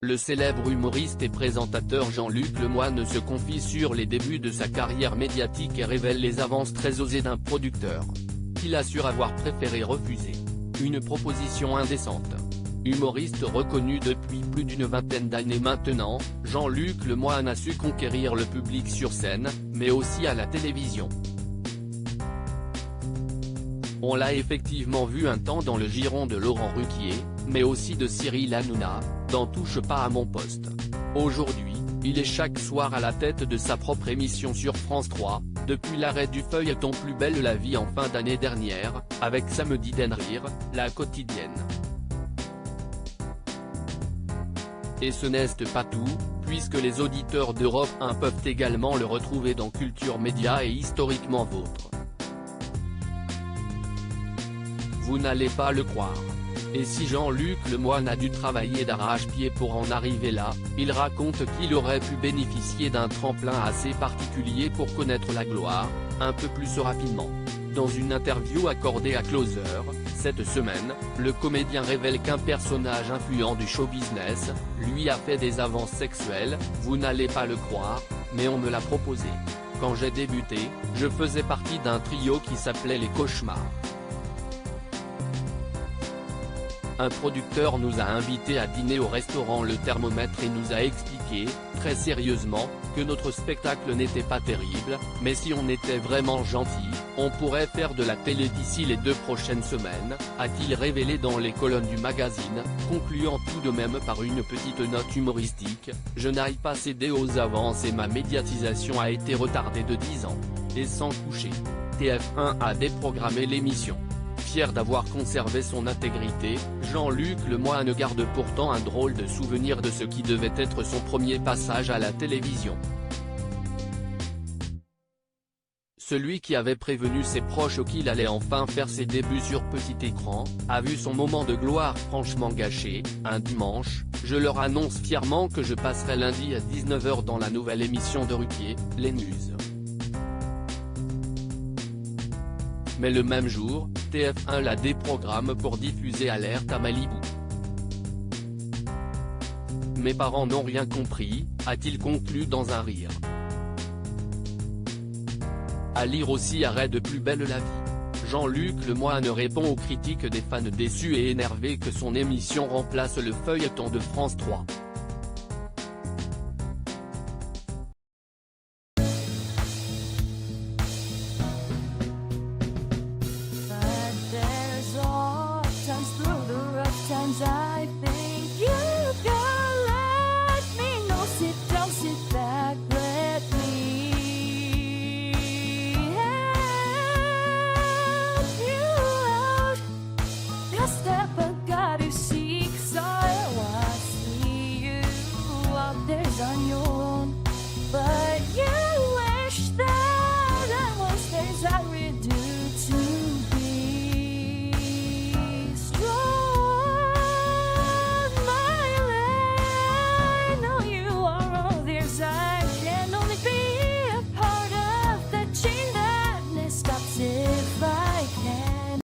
Le célèbre humoriste et présentateur Jean-Luc Lemoyne se confie sur les débuts de sa carrière médiatique et révèle les avances très osées d'un producteur, qu'il assure avoir préféré refuser. Une proposition indécente. Humoriste reconnu depuis plus d'une vingtaine d'années maintenant, Jean-Luc Lemoyne a su conquérir le public sur scène, mais aussi à la télévision. On l'a effectivement vu un temps dans le giron de Laurent Ruquier, mais aussi de Cyril Hanouna, dans Touche pas à mon poste. Aujourd'hui, il est chaque soir à la tête de sa propre émission sur France 3, depuis l'arrêt du feuilleton Plus belle la vie en fin d'année dernière, avec Samedi Den Rire, la quotidienne. Et ce n'est pas tout, puisque les auditeurs d'Europe 1 peuvent également le retrouver dans Culture Média et Historiquement Vôtre. Vous n'allez pas le croire. Et si Jean-Luc Lemoyne a dû travailler d'arrache-pied pour en arriver là, il raconte qu'il aurait pu bénéficier d'un tremplin assez particulier pour connaître la gloire, un peu plus rapidement. Dans une interview accordée à Closer, cette semaine, le comédien révèle qu'un personnage influent du show business, lui a fait des avances sexuelles, vous n'allez pas le croire, mais on me l'a proposé. Quand j'ai débuté, je faisais partie d'un trio qui s'appelait Les Cauchemars. Un producteur nous a invités à dîner au restaurant Le Thermomètre et nous a expliqué, très sérieusement, que notre spectacle n'était pas terrible, mais si on était vraiment gentil, on pourrait faire de la télé d'ici les 2 prochaines semaines, a-t-il révélé dans les colonnes du magazine, concluant tout de même par une petite note humoristique, « Je n'aille pas céder aux avances et ma médiatisation a été retardée de 10 ans. » Et sans coucher. TF1 a déprogrammé l'émission. Fier d'avoir conservé son intégrité, Jean-Luc Lemoyne garde pourtant un drôle de souvenir de ce qui devait être son premier passage à la télévision. Celui qui avait prévenu ses proches qu'il allait enfin faire ses débuts sur petit écran, a vu son moment de gloire franchement gâché. Un dimanche, je leur annonce fièrement que je passerai lundi à 19 h dans la nouvelle émission de Ruquier, Les Muses. Mais le même jour, TF1 la déprogramme pour diffuser Alerte à Malibu. Mes parents n'ont rien compris, a-t-il conclu dans un rire. À lire aussi arrêt de Plus belle la vie. Jean-Luc Lemoyne répond aux critiques des fans déçus et énervés que son émission remplace le feuilleton de France 3.